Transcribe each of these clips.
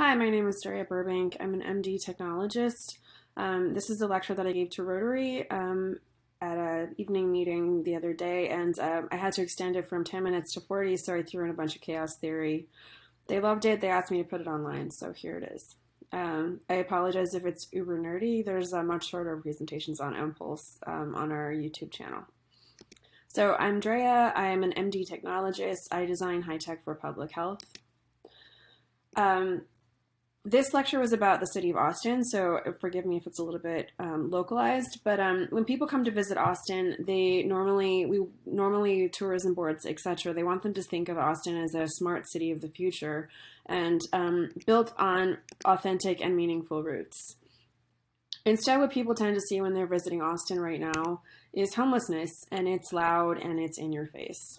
Hi, my name is Drea Burbank. I'm an MD technologist. This is a lecture that I gave to Rotary at an evening meeting the other day, and I had to extend it from 10 minutes to 40, so I threw in a bunch of chaos theory. They loved it. They asked me to put it online, so here it is. I apologize if it's uber nerdy. There's much shorter presentations on Empulse on our YouTube channel. So I'm Drea. I am an MD technologist. I design high tech for public health. This lecture was about the city of Austin, so forgive me if it's a little bit localized, but when people come to visit Austin, we normally tourism boards, etc., they want them to think of Austin as a smart city of the future and built on authentic and meaningful roots. Instead, what people tend to see when they're visiting Austin right now is homelessness, and it's loud and it's in your face.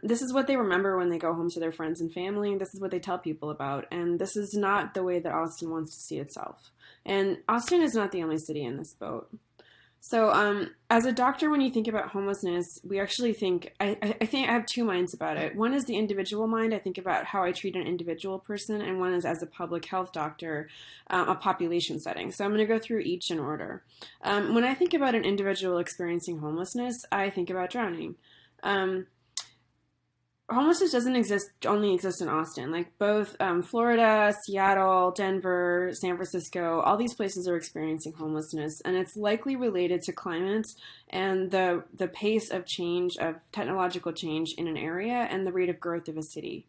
This is what they remember when they go home to their friends and family. This is what they tell people about. And this is not the way that Austin wants to see itself. And Austin is not the only city in this boat. So as a doctor, when you think about homelessness, we actually think, I think I have two minds about it. One is the individual mind. I think about how I treat an individual person. And one is as a public health doctor, a population setting. So I'm going to go through each in order. When I think about an individual experiencing homelessness, I think about drowning. Homelessness doesn't only exist in Austin. Like both Florida, Seattle, Denver, San Francisco, all these places are experiencing homelessness, and it's likely related to climate and the pace of change, of technological change in an area, and the rate of growth of a city.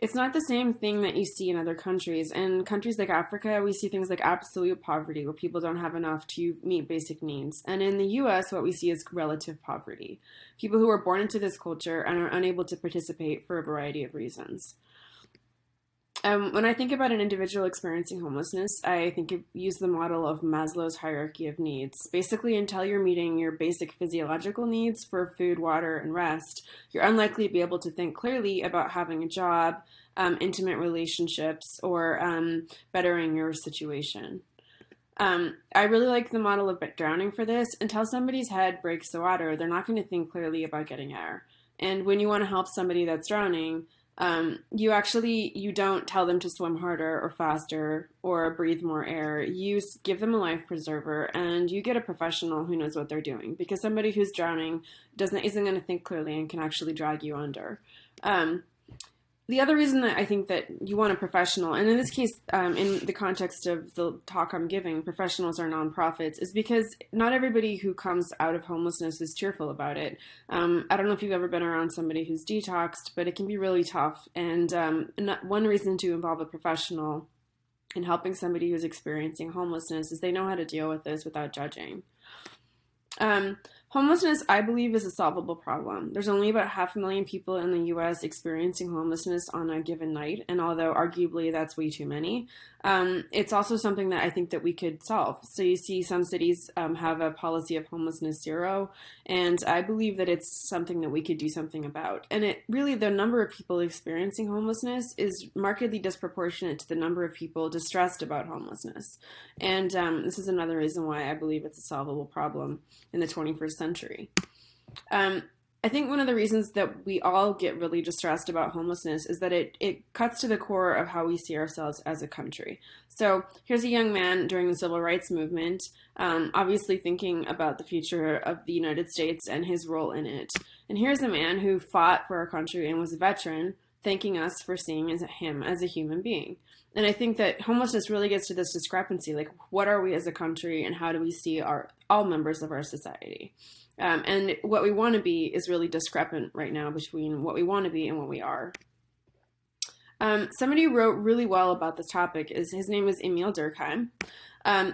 It's not the same thing that you see in other countries. In countries like Africa, we see things like absolute poverty, where people don't have enough to meet basic needs. And in the US, what we see is relative poverty. People who are born into this culture and are unable to participate for a variety of reasons. When I think about an individual experiencing homelessness, I use the model of Maslow's hierarchy of needs. Basically, until you're meeting your basic physiological needs for food, water, and rest, you're unlikely to be able to think clearly about having a job, intimate relationships, or bettering your situation. I really like the model of drowning for this. Until somebody's head breaks the water, they're not going to think clearly about getting air. And when you want to help somebody that's drowning, you don't tell them to swim harder or faster or breathe more air. You give them a life preserver, and you get a professional who knows what they're doing, because somebody who's drowning isn't going to think clearly and can actually drag you under. The other reason that I think that you want a professional, and in this case, in the context of the talk I'm giving, professionals are nonprofits, is because not everybody who comes out of homelessness is cheerful about it. I don't know if you've ever been around somebody who's detoxed, but it can be really tough. And one reason to involve a professional in helping somebody who's experiencing homelessness is they know how to deal with this without judging. Homelessness, I believe, is a solvable problem. There's only about 500,000 people in the U.S. experiencing homelessness on a given night, and although arguably that's way too many, it's also something that I think that we could solve. So you see some cities have a policy of homelessness zero, and I believe that it's something that we could do something about. And the number of people experiencing homelessness is markedly disproportionate to the number of people distressed about homelessness. And this is another reason why I believe it's a solvable problem in the 21st century. I think one of the reasons that we all get really distressed about homelessness is that it cuts to the core of how we see ourselves as a country. So here's a young man during the civil rights movement, obviously thinking about the future of the United States and his role in it. And here's a man who fought for our country and was a veteran, thanking us for seeing him as a human being. And I think that homelessness really gets to this discrepancy, like what are we as a country and how do we see all members of our society? And what we want to be is really discrepant right now between what we want to be and what we are. Somebody who wrote really well about this topic, his name is Émile Durkheim.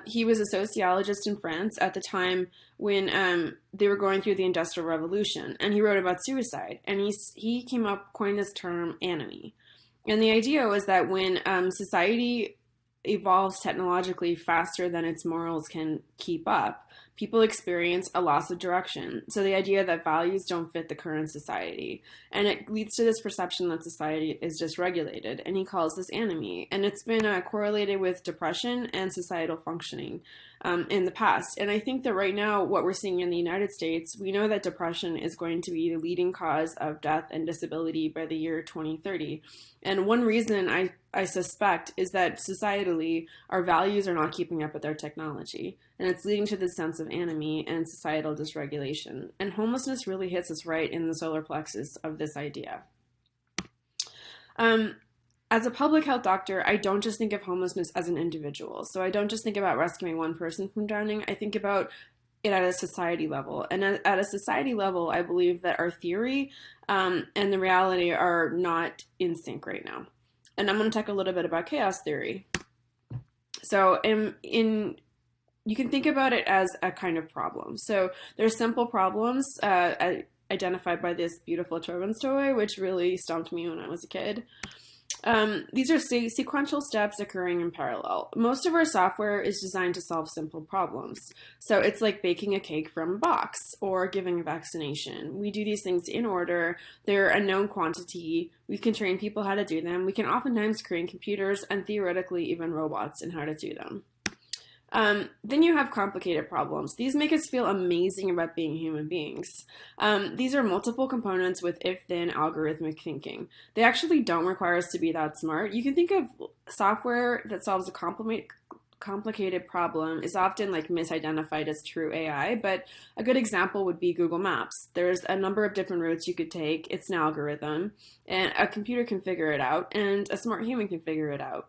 He was a sociologist in France at the time when they were going through the Industrial Revolution, and he wrote about suicide. And he coined this term anomie. And the idea was that when society evolves technologically faster than its morals can keep up, People experience a loss of direction. So the idea that values don't fit the current society. And it leads to this perception that society is dysregulated. And he calls this anomie. And it's been correlated with depression and societal functioning in the past. And I think that right now, what we're seeing in the United States, we know that depression is going to be the leading cause of death and disability by the year 2030. And one reason I suspect is that societally, our values are not keeping up with our technology. And it's leading to this sense of anomie and societal dysregulation. And homelessness really hits us right in the solar plexus of this idea. As a public health doctor, I don't just think of homelessness as an individual. So I don't just think about rescuing one person from drowning. I think about it at a society level. And at a society level, I believe that our theory and the reality are not in sync right now. And I'm going to talk a little bit about chaos theory. So you can think about it as a kind of problem. So there's simple problems identified by this beautiful children's toy, which really stumped me when I was a kid. These are sequential steps occurring in parallel. Most of our software is designed to solve simple problems. So it's like baking a cake from a box or giving a vaccination. We do these things in order. They're a known quantity. We can train people how to do them. We can oftentimes train computers and theoretically even robots in how to do them. Then you have complicated problems. These make us feel amazing about being human beings. These are multiple components with if-then algorithmic thinking. They actually don't require us to be that smart. You can think of software that solves a complicated problem is often like misidentified as true AI, but a good example would be Google Maps. There's a number of different routes you could take. It's an algorithm, and a computer can figure it out, and a smart human can figure it out.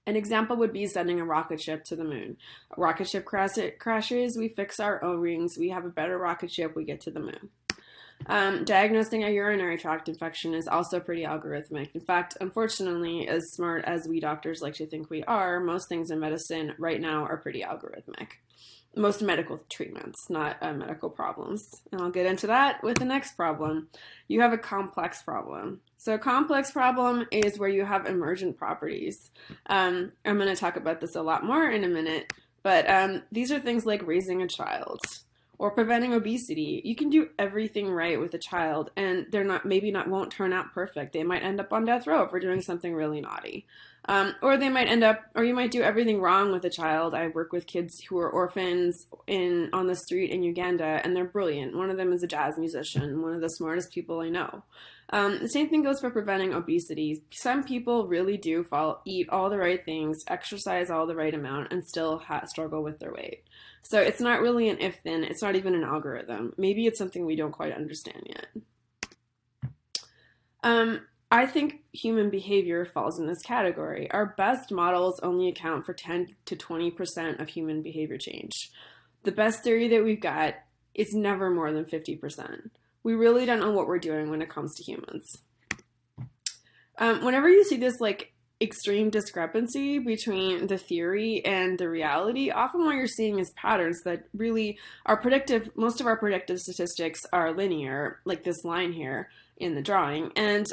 An example would be sending a rocket ship to the moon. A rocket ship crashes, we fix our O-rings, we have a better rocket ship, we get to the moon. Diagnosing a urinary tract infection is also pretty algorithmic. In fact, unfortunately, as smart as we doctors like to think we are, most things in medicine right now are pretty algorithmic. Most medical treatments, not medical problems. And I'll get into that with the next problem. You have a complex problem. So a complex problem is where you have emergent properties. I'm going to talk about this a lot more in a minute, but these are things like raising a child or preventing obesity. You can do everything right with a child, and they're won't turn out perfect. They might end up on death row for doing something really naughty. Or you might do everything wrong with a child. I work with kids who are orphans on the street in Uganda, and they're brilliant. One of them is a jazz musician, one of the smartest people I know. The same thing goes for preventing obesity. Some people really do eat all the right things, exercise all the right amount, and still struggle with their weight. So it's not really an if-then. It's not even an algorithm. Maybe it's something we don't quite understand yet. I think human behavior falls in this category. Our best models only account for 10 to 20% of human behavior change. The best theory that we've got is never more than 50%. We really don't know what we're doing when it comes to humans. Whenever you see this extreme discrepancy between the theory and the reality, often what you're seeing is patterns that really are predictive. Most of our predictive statistics are linear, like this line here in the drawing. And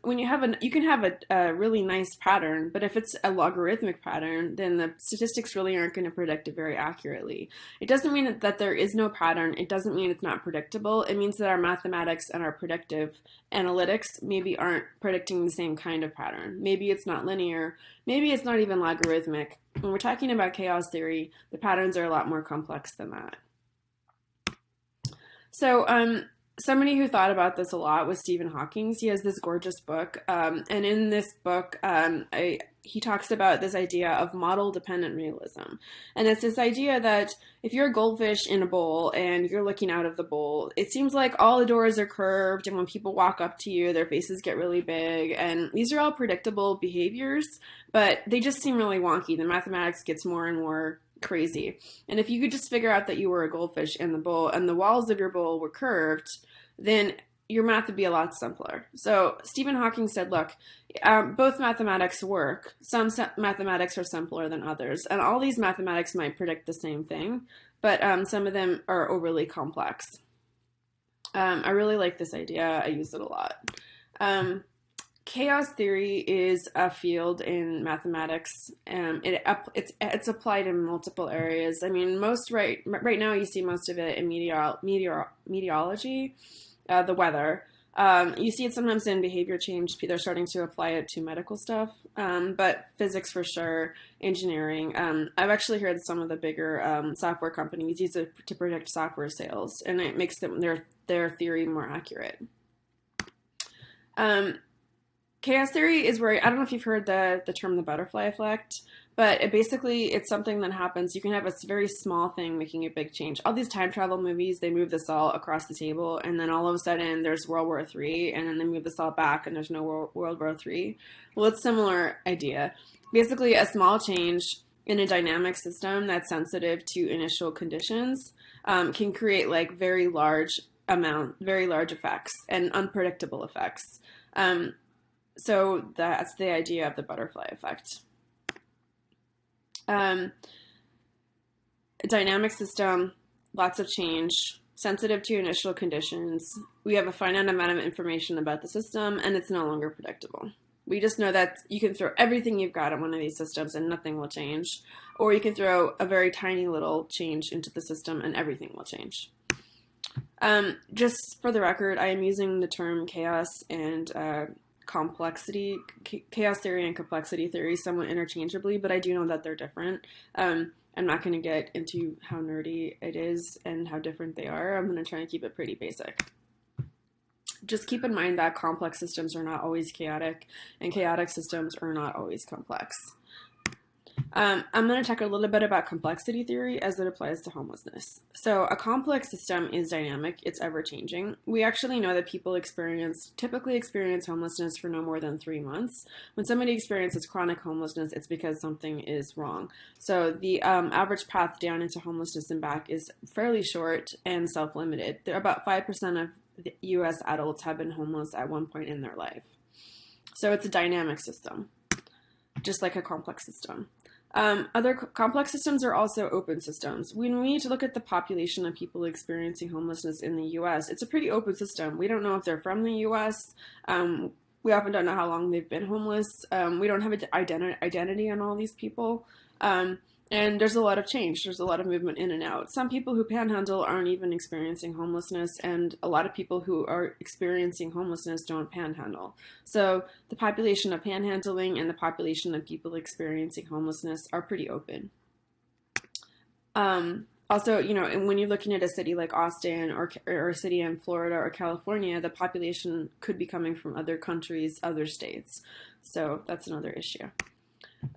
when you can have a really nice pattern, but if it's a logarithmic pattern, then the statistics really aren't going to predict it very accurately. It doesn't mean that there is no pattern. It doesn't mean it's not predictable. It means that our mathematics and our predictive analytics maybe aren't predicting the same kind of pattern. Maybe it's not linear. Maybe it's not even logarithmic. When we're talking about chaos theory, the patterns are a lot more complex than that. So, somebody who thought about this a lot was Stephen Hawking. He has this gorgeous book, and in this book, he talks about this idea of model-dependent realism. And it's this idea that if you're a goldfish in a bowl and you're looking out of the bowl, it seems like all the doors are curved, and when people walk up to you, their faces get really big, and these are all predictable behaviors, but they just seem really wonky. The mathematics gets more and more crazy. And if you could just figure out that you were a goldfish in the bowl and the walls of your bowl were curved, then your math would be a lot simpler. So Stephen Hawking said, look, both mathematics work. Some mathematics are simpler than others, and all these mathematics might predict the same thing, but some of them are overly complex. I really like this idea. I use it a lot. Chaos theory is a field in mathematics. It's applied in multiple areas. I mean, right now you see most of it in meteorology, the weather. You see it sometimes in behavior change. They're starting to apply it to medical stuff, but physics for sure, engineering. I've actually heard some of the bigger software companies use it to predict software sales, and it makes their theory more accurate. Chaos theory is where, I don't know if you've heard the term the butterfly effect, but it's something that happens. You can have a very small thing making a big change. All these time travel movies, they move this all across the table, and then all of a sudden there's World War III, and then they move this all back, and there's no World War III. Well, it's a similar idea. Basically, a small change in a dynamic system that's sensitive to initial conditions can create like very large effects and unpredictable effects. So that's the idea of the butterfly effect. A dynamic system, lots of change, sensitive to initial conditions. We have a finite amount of information about the system, and it's no longer predictable. We just know that you can throw everything you've got at one of these systems and nothing will change, or you can throw a very tiny little change into the system and everything will change. Just for the record, I am using the term chaos and chaos theory and complexity theory somewhat interchangeably, but I do know that they're different. I'm not going to get into how nerdy it is and how different they are. I'm going to try and keep it pretty basic. Just keep in mind that complex systems are not always chaotic, and chaotic systems are not always complex. I'm going to talk a little bit about complexity theory as it applies to homelessness. So a complex system is dynamic, it's ever-changing. We actually know that people typically experience homelessness for no more than 3 months. When somebody experiences chronic homelessness, it's because something is wrong. So the average path down into homelessness and back is fairly short and self-limited. About 5% of the U.S. adults have been homeless at one point in their life. So it's a dynamic system, just like a complex system. Other complex systems are also open systems. When we need to look at the population of people experiencing homelessness in the U.S., it's a pretty open system. We don't know if they're from the U.S. We often don't know how long they've been homeless. We don't have an identity on all these people. And there's a lot of change. There's a lot of movement in and out. Some people who panhandle aren't even experiencing homelessness, and a lot of people who are experiencing homelessness don't panhandle. So the population of panhandling and the population of people experiencing homelessness are pretty open. Also, when you're looking at a city like Austin or a city in Florida or California, the population could be coming from other countries, other states. So that's another issue.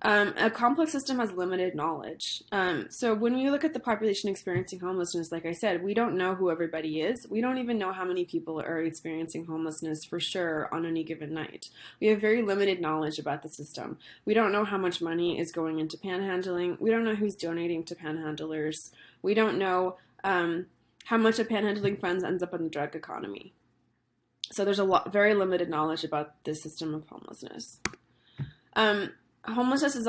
A complex system has limited knowledge. So when we look at the population experiencing homelessness, like I said, we don't know who everybody is. We don't even know how many people are experiencing homelessness for sure on any given night. We have very limited knowledge about the system. We don't know how much money is going into panhandling. We don't know who's donating to panhandlers. We don't know how much of panhandling funds ends up in the drug economy. So there's very limited knowledge about the system of homelessness. Homelessness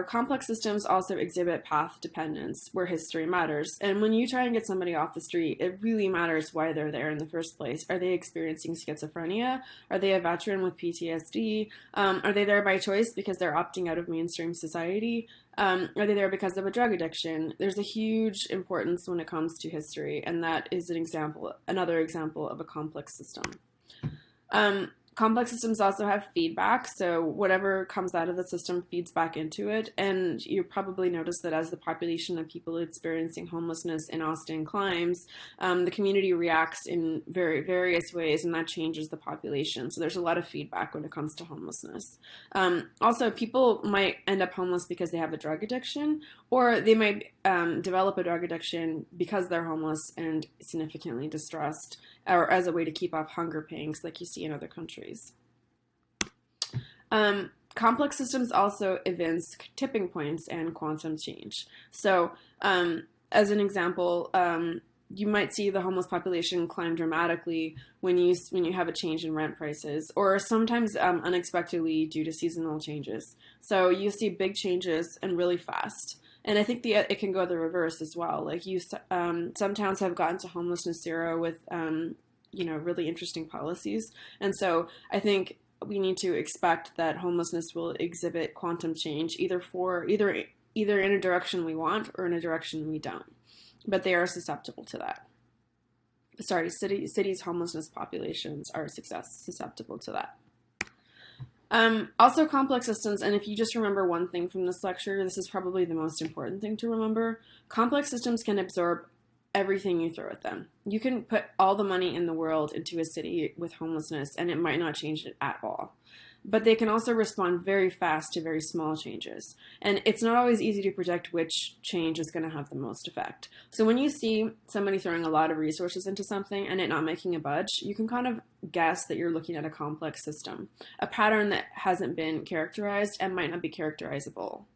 complex systems also exhibit path dependence, where history matters. And when you try and get somebody off the street, it really matters why they're there in the first place. Are they experiencing schizophrenia? Are they a veteran with PTSD? Are they there by choice because they're opting out of mainstream society? Are they there because of a drug addiction? There's a huge importance when it comes to history, and that is another example of a complex system. Complex systems also have feedback, so whatever comes out of the system feeds back into it, and you probably notice that as the population of people experiencing homelessness in Austin climbs, the community reacts in various ways, and that changes the population. So there's a lot of feedback when it comes to homelessness. Also, people might end up homeless because they have a drug addiction, or they might develop a drug addiction because they're homeless and significantly distressed, or as a way to keep off hunger pangs like you see in other countries. Complex systems also evince tipping points and quantum change. So as an example, you might see the homeless population climb dramatically when you have a change in rent prices, or sometimes unexpectedly due to seasonal changes. So you see big changes and really fast. And I think it can go the reverse as well. Like some towns have gotten to homelessness zero with really interesting policies. And so I think we need to expect that homelessness will exhibit quantum change either in a direction we want or in a direction we don't. But they are susceptible to that. Sorry, cities' homelessness populations are susceptible to that. Also complex systems, and if you just remember one thing from this lecture, this is probably the most important thing to remember. Complex systems can absorb everything you throw at them. You can put all the money in the world into a city with homelessness and it might not change it at all. But they can also respond very fast to very small changes. And it's not always easy to predict which change is going to have the most effect. So when you see somebody throwing a lot of resources into something and it not making a budge, you can kind of guess that you're looking at a complex system, a pattern that hasn't been characterized and might not be characterizable.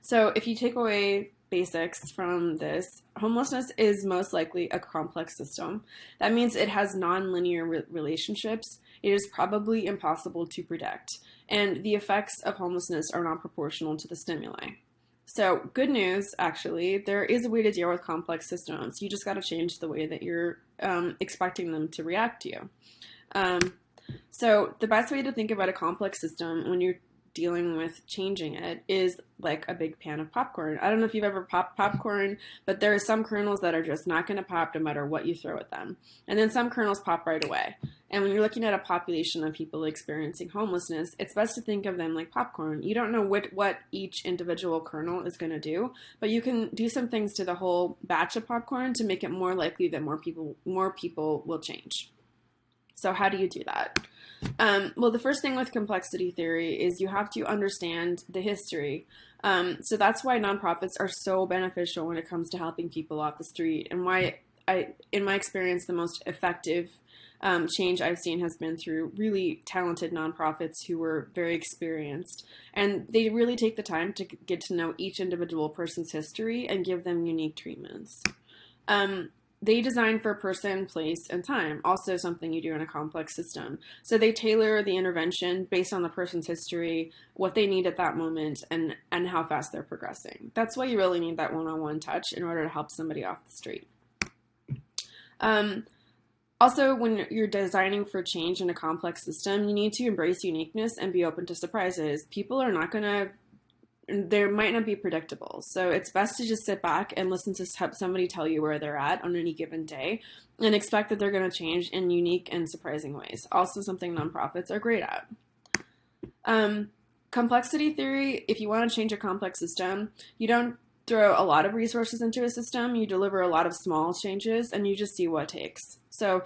So if you take away basics from this, homelessness is most likely a complex system. That means it has non-linear relationships. It is probably impossible to predict, and the effects of homelessness are not proportional to the stimuli. So good news, actually, there is a way to deal with complex systems. You just got to change the way that you're expecting them to react to you. So the best way to think about a complex system when you're dealing with changing it is like a big pan of popcorn. I don't know if you've ever popped popcorn, but there are some kernels that are just not going to pop no matter what you throw at them. And then some kernels pop right away. And when you're looking at a population of people experiencing homelessness, it's best to think of them like popcorn. You don't know what each individual kernel is going to do, but you can do some things to the whole batch of popcorn to make it more likely that more people will change. So how do you do that? Well, the first thing with complexity theory is you have to understand the history. So that's why nonprofits are so beneficial when it comes to helping people off the street, and why in my experience, the most effective change I've seen has been through really talented nonprofits who were very experienced. And they really take the time to get to know each individual person's history and give them unique treatments. They design for person, place, and time, also something you do in a complex system. So they tailor the intervention based on the person's history, what they need at that moment, and how fast they're progressing. That's why you really need that one-on-one touch in order to help somebody off the street. Also, when you're designing for change in a complex system, you need to embrace uniqueness and be open to surprises. People are not going to they might not be predictable. So it's best to just sit back and listen to somebody tell you where they're at on any given day and expect that they're going to change in unique and surprising ways. Also something nonprofits are great at. Complexity theory, if you want to change a complex system, you don't throw a lot of resources into a system. You deliver a lot of small changes and you just see what it takes. So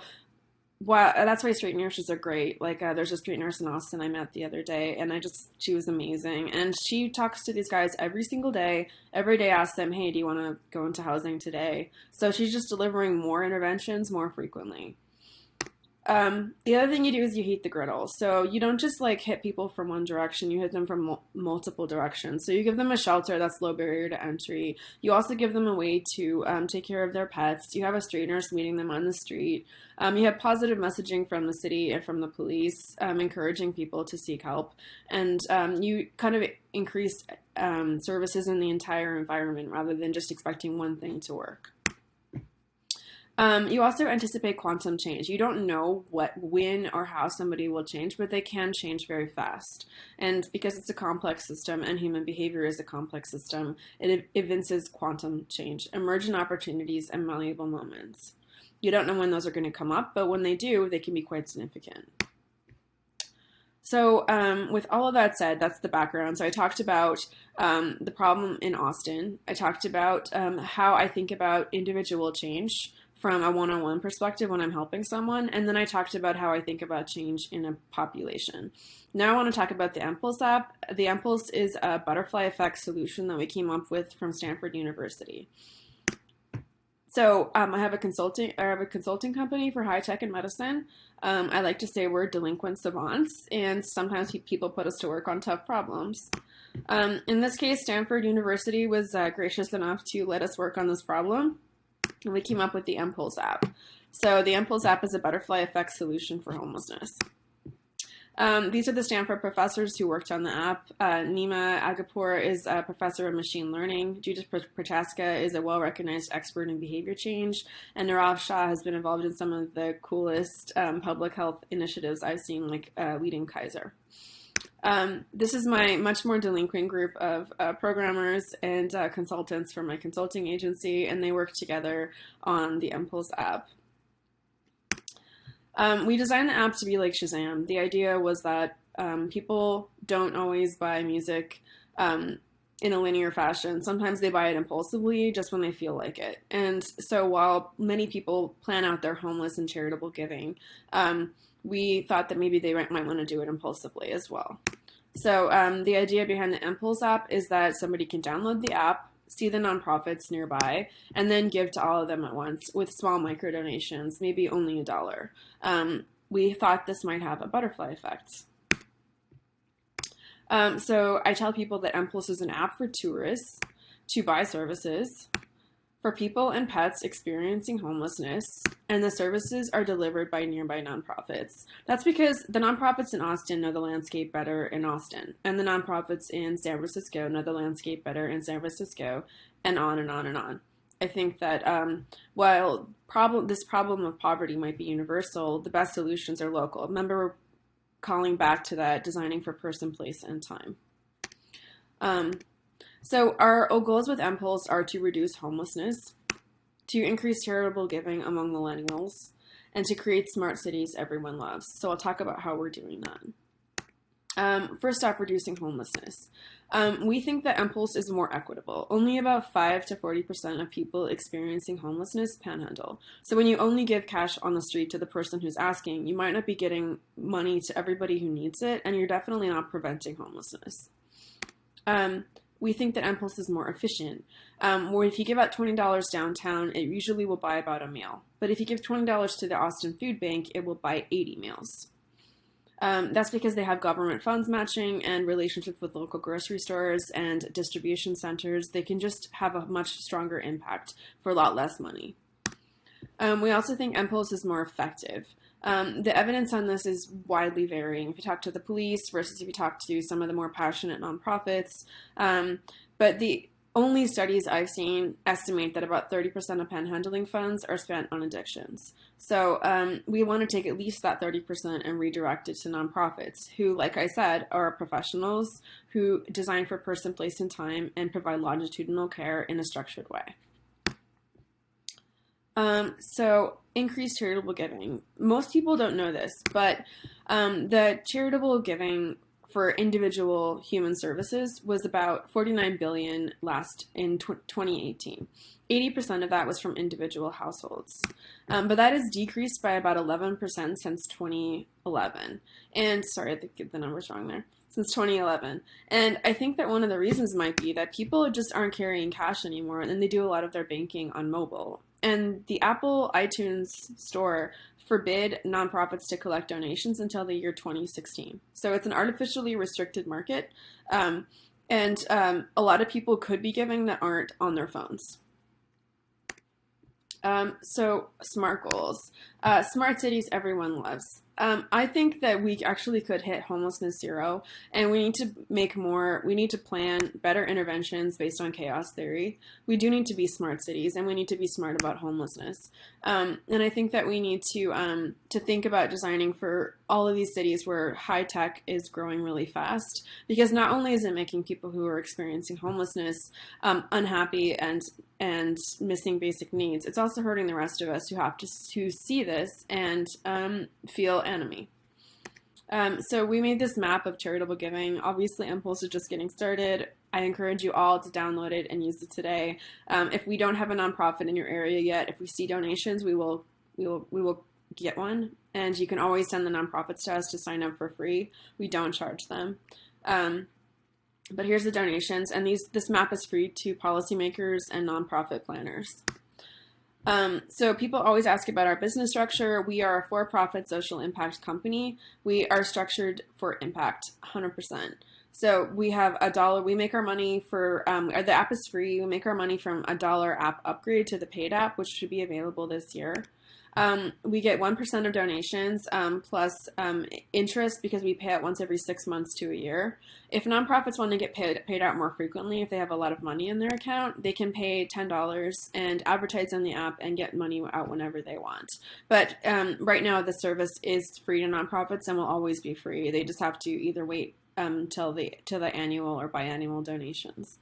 that's why street nurses are great. Like there's a street nurse in Austin I met the other day, and she was amazing. And she talks to these guys every single day. Every day asks them, hey, do you want to go into housing today? So she's just delivering more interventions more frequently. The other thing you do is you heat the griddle. So you don't just like hit people from one direction, you hit them from multiple directions. So you give them a shelter that's low barrier to entry. You also give them a way to take care of their pets. You have a street nurse meeting them on the street. You have positive messaging from the city and from the police, encouraging people to seek help. And you kind of increase services in the entire environment rather than just expecting one thing to work. You also anticipate quantum change. You don't know when or how somebody will change, but they can change very fast. And because it's a complex system and human behavior is a complex system, it evinces quantum change, emergent opportunities, and malleable moments. You don't know when those are going to come up, but when they do, they can be quite significant. So with all of that said, that's the background. So I talked about the problem in Austin. I talked about how I think about individual change from a one-on-one perspective when I'm helping someone. And then I talked about how I think about change in a population. Now I want to talk about the Empulse app. The Empulse is a butterfly effect solution that we came up with from Stanford University. So I have a consulting company for high tech and medicine. I like to say we're delinquent savants, and sometimes people put us to work on tough problems. In this case, Stanford University was gracious enough to let us work on this problem. And we came up with the Empulse app. So the Empulse app is a butterfly effect solution for homelessness. These are the Stanford professors who worked on the app. Nima Agapur is a professor of machine learning. Judith Prochaska is a well-recognized expert in behavior change. And Nirav Shah has been involved in some of the coolest public health initiatives I've seen, like leading Kaiser. This is my much more delinquent group of programmers and consultants from my consulting agency, and they work together on the Empulse app. We designed the app to be like Shazam. The idea was that people don't always buy music in a linear fashion. Sometimes they buy it impulsively just when they feel like it. And so while many people plan out their homeless and charitable giving, we thought that maybe they might want to do it impulsively as well. So the idea behind the Empulse app is that somebody can download the app, see the nonprofits nearby, and then give to all of them at once with small micro donations, maybe only $1. We thought this might have a butterfly effect. So I tell people that Empulse is an app for tourists to buy services, for people and pets experiencing homelessness, and the services are delivered by nearby nonprofits. That's because the nonprofits in Austin know the landscape better in Austin, and the nonprofits in San Francisco know the landscape better in San Francisco, and on and on and on. I think that while this problem of poverty might be universal, the best solutions are local. Remember, calling back to that designing for person, place, and time. So our goals with Empulse are to reduce homelessness, to increase charitable giving among millennials, and to create smart cities everyone loves. So I'll talk about how we're doing that. First off, reducing homelessness. We think that Empulse is more equitable. Only about 5 to 40% of people experiencing homelessness panhandle. So when you only give cash on the street to the person who's asking, you might not be getting money to everybody who needs it, and you're definitely not preventing homelessness. We think that Empulse is more efficient. Where if you give out $20 downtown, it usually will buy about a meal. But if you give $20 to the Austin Food Bank, it will buy 80 meals. That's because they have government funds matching and relationships with local grocery stores and distribution centers. They can just have a much stronger impact for a lot less money. We also think Empulse is more effective. The evidence on this is widely varying if you talk to the police versus if you talk to some of the more passionate nonprofits. But the only studies I've seen estimate that about 30% of panhandling funds are spent on addictions. So we want to take at least that 30% and redirect it to nonprofits who, like I said, are professionals who design for person, place, and time and provide longitudinal care in a structured way. So increased charitable giving. Most people don't know this, but the charitable giving for individual human services was about $49 billion in 2018. 80% of that was from individual households. But that has decreased by about 11% since 2011. And sorry, I think the number's wrong there. Since 2011. And I think that one of the reasons might be that people just aren't carrying cash anymore, and they do a lot of their banking on mobile. And the Apple iTunes store forbid nonprofits to collect donations until the year 2016. So it's an artificially restricted market, and a lot of people could be giving that aren't on their phones. So SMART goals. Smart cities everyone loves. I think that we actually could hit homelessness zero, and we need to plan better interventions based on chaos theory. We do need to be smart cities, and we need to be smart about homelessness. And I think that we need to think about designing for all of these cities where high tech is growing really fast, because not only is it making people who are experiencing homelessness unhappy and missing basic needs, it's also hurting the rest of us who have to see this and feel Anomie. So we made this map of charitable giving. Obviously, Empulse is just getting started. I encourage you all to download it and use it today. If we don't have a nonprofit in your area yet, if we see donations, we will get one. And you can always send the nonprofits to us to sign up for free. We don't charge them. But here's the donations, and this map is free to policymakers and nonprofit planners. So people always ask about our business structure. We are a for-profit social impact company. We are structured for impact, 100%. So we have $1. We make our money for, the app is free. We make our money from $1 app upgrade to the paid app, which should be available this year. We get 1% of donations plus interest because we pay out once every 6 months to a year. If nonprofits want to get paid out more frequently, if they have a lot of money in their account, they can pay $10 and advertise on the app and get money out whenever they want. But right now, the service is free to nonprofits and will always be free. They just have to either wait till the annual or biannual donations.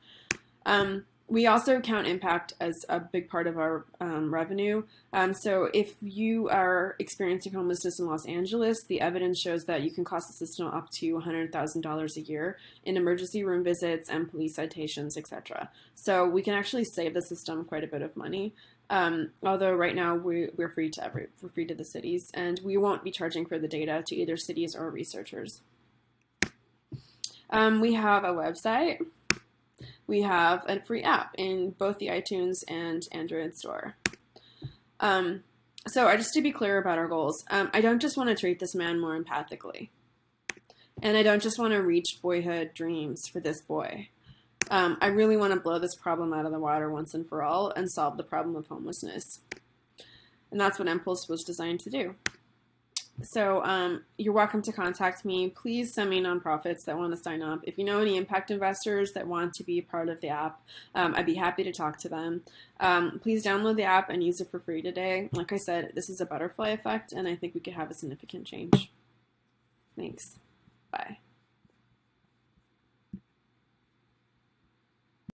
We also count impact as a big part of our revenue. So if you are experiencing homelessness in Los Angeles, the evidence shows that you can cost the system up to $100,000 a year in emergency room visits and police citations, etc. So we can actually save the system quite a bit of money. Although right now we're free to the cities, and we won't be charging for the data to either cities or researchers. We have a website. We have a free app in both the iTunes and Android store. So just to be clear about our goals, I don't just want to treat this man more empathically. And I don't just want to reach boyhood dreams for this boy. I really want to blow this problem out of the water once and for all and solve the problem of homelessness. And that's what Empulse was designed to do. So you're welcome to contact me. Please send me nonprofits that want to sign up. If you know any impact investors that want to be part of the app, I'd be happy to talk to them. Please download the app and use it for free today. Like I said, this is a butterfly effect, and I think we could have a significant change. Thanks. Bye.